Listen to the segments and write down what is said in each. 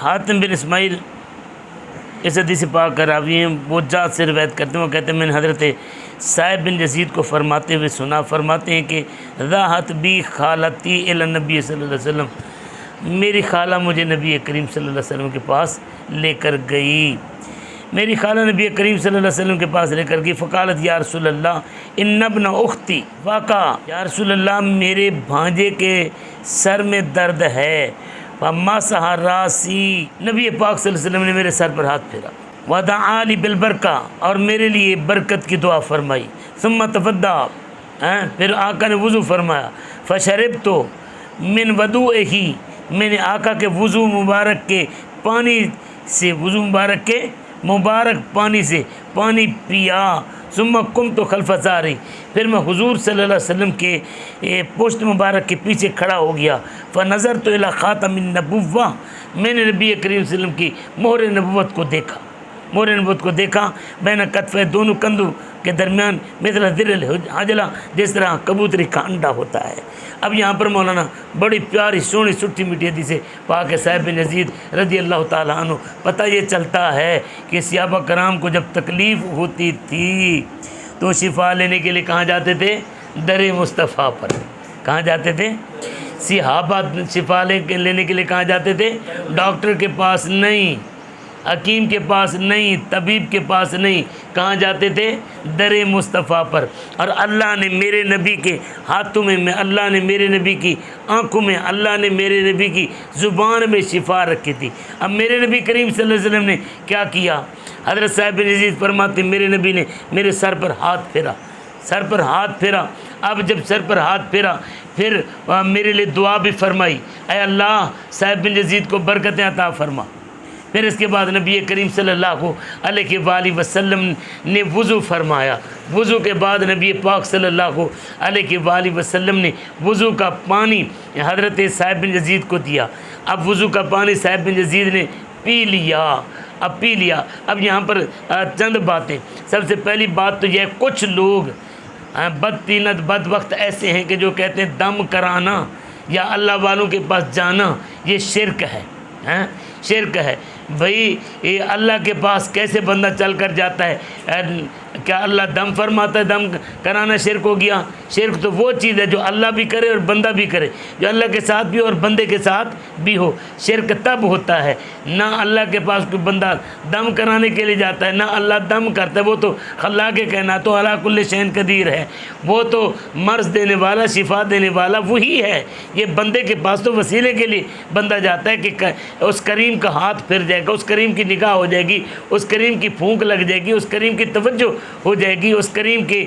हातिम बिन इस्माइल इस हदीस पाक का रावी हैं, वो जात से रवायत करते हैं। वो कहते हैं मैंने हज़रत साहिब बिन यजीद को फरमाते हुए सुना। फरमाते हैं कि राहत बी खालती इला नबी सल्लल्लाहु अलैहि वसल्लम, मेरी खाला मुझे नबी करीम सल्लल्लाहु अलैहि वसल्लम के पास लेकर गई। मेरी खाला नबी करीम सल्लल्लाहु अलैहि वसल्लम के पास लेकर गई। फ़कालत या रसूलल्लाह इन्ना इब्न उख्ती वाक़ा, या रसूलल्लाह मेरे भांजे के सर में दर्द है। फम्मा सहारासी, नबी पाक सल्लल्लाहु अलैहि वसल्लम ने मेरे सर पर हाथ फेरा। वदआ ली बिल बरका, और मेरे लिए बरकत की दुआ फरमाई। सुम्मा तवद्दा, फिर आका ने वज़ू फरमाया। फ़शरब तो मिन वदू ही, मैंने आका के वज़ू मुबारक के पानी से, वज़ू मुबारक के मुबारक पानी से पानी पिया। सुम्मा कुम तो खल्फ़ ज़ारी, फिर मैं हुज़ूर सल्लल्लाहु अलैहि वसल्लम के पुश्त मुबारक के पीछे खड़ा हो गया। फ़नज़र तो इला ख़ातमिन नबुव्वा, मैंने नबी करीम सल्लल्लाहु अलैहि वसल्लम की मोहर नबुव्वत को देखा। मोहर नबुव्वत को देखा बैन कतफ़े, दोनों कंधों के दरमियान, मिसल दिल हाजला, जिस तरह कबूतरी का अंडा होता है। अब यहाँ पर मौलाना बड़ी प्यारी सोनी सुट्ठी मीठी हदीस से पाक साहिब बिन यजीद रज़ी अल्लाह ताला अन्हु, पता ये चलता है कि सहाबा कराम को जब तकलीफ़ होती थी तो शिफा लेने के लिए कहाँ जाते थे? दर मुस्तफ़ा पर। कहाँ जाते थे? सहाबा शिफा लेने के लिए कहाँ जाते थे? डॉक्टर के पास नहीं, हकीम के पास नहीं, तबीब के पास नहीं, कहाँ जाते थे? दर मुस्तफ़ा पर। और अल्लाह ने मेरे नबी के हाथों में, अल्लाह ने मेरे नबी की आँखों में, अल्लाह ने मेरे नबी की ज़ुबान में शिफा रखी थी। अब मेरे नबी करीम सल्लल्लाहु अलैहि वसल्लम ने क्या किया? हज़रत साहिब बिन यजीद फरमाते मेरे नबी ने मेरे सर पर हाथ फेरा, सर पर हाथ फेरा। अब जब सर पर हाथ फेरा फिर मेरे लिए दुआ भी फरमाई, ऐ अल्लाह साहिब बिन यजीद को बरकतें अता फरमा। फिर इसके बाद नबी करीम सल्लल्लाहु अलैहि वसल्लम ने वज़ू फरमाया। वज़ू के बाद नबी पाक सल्लल्लाहु अलैहि वसल्लम ने वज़ू का पानी हज़रत साहिब बिन यजीद को दिया। अब वज़ू का पानी साहिब बिन यजीद ने पी लिया। अब पी लिया। अब यहाँ पर चंद बातें। सबसे पहली बात तो यह, कुछ लोग बदतीनत बद वक्त ऐसे हैं कि जो कहते हैं दम कराना या अल्लाह वालों के पास जाना ये शिरक है, शिरक है। भाई ये अल्लाह के पास कैसे बंदा चल कर जाता है? क्या अल्लाह दम फरमाता है? दम कराना शिरक हो गया। शिरक तो वो चीज़ है जो अल्लाह भी करे और बंदा भी करे, जो अल्लाह के साथ भी और बंदे के साथ भी हो। शिरक तब होता है ना अल्लाह के पास कोई बंदा दम कराने के लिए जाता है, ना अल्लाह दम करता है। वो तो अल्लाह के कहना तो अला कुल्ल शैइन कदीर है, वो तो मर्ज़ देने वाला, शिफा देने वाला वही है। ये बंदे के पास तो वसीले के लिए बंदा जाता है कि उस करीम का हाथ फिर जाएगा, उस करीम की निगाह हो जाएगी, उस करीम की फूंक लग जाएगी, उस करीम की तवज्जो हो जाएगी, उस करीम की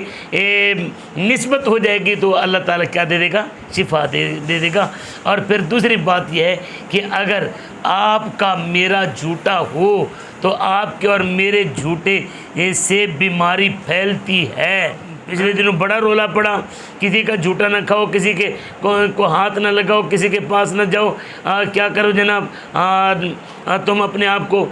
निस्बत हो जाएगी, तो अल्लाह ताला क्या दे देगा? शिफा दे देगा। और फिर दूसरी बात यह है कि अगर आपका मेरा झूठा हो तो आपके और मेरे झूठे से बीमारी फैलती है। पिछले दिनों बड़ा रोला पड़ा, किसी का झूठा ना खाओ, किसी के को हाथ ना लगाओ, किसी के पास ना जाओ। क्या करो जनाब, तुम अपने आप को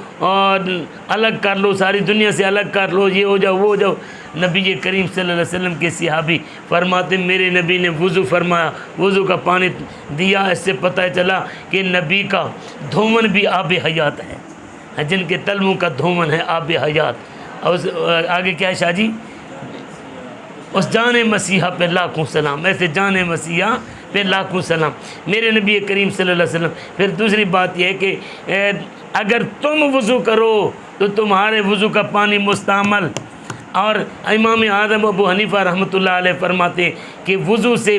अलग कर लो, सारी दुनिया से अलग कर लो, ये हो जाओ वो हो जाओ। नबी करीम सल्लल्लाहु अलैहि वसल्लम के सहाबी फरमाते मेरे नबी ने वज़ू फरमाया, वज़ू का पानी दिया। इससे पता चला कि नबी का धोमन भी आब हयात है, जिनके तलमों का धोमन है आब हयात। और आगे क्या है शाह जी? उस जाने मसीहा पे लाखों सलाम, ऐसे जाने मसीहा पे लाखों सलाम मेरे नबी करीम सल्लल्लाहु अलैहि वसल्लम। फिर दूसरी बात यह है कि अगर तुम वज़ू करो तो तुम्हारे वज़ू का पानी मुस्तअमल। और इमाम आज़म अबू हनीफ़ा रहमतुल्लाह अलैह फरमाते हैं कि वज़ू से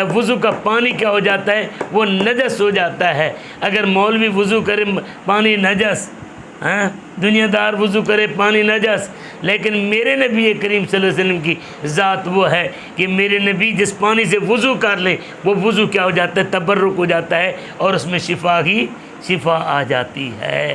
वज़ू का पानी क्या हो जाता है? वो नजस हो जाता है। अगर मौलवी वज़ू करे पानी नजस, दुनियादार वज़ू करे पानी नजस, लेकिन मेरे नबी करीम सल्लल्लाहु अलैहि वसल्लम की ज़ात वो है कि मेरे नबी जिस पानी से वज़ू कर लें वो वज़ू क्या हो जाता है? तबर्रुक हो जाता है और उसमें शिफा ही शिफा आ जाती है।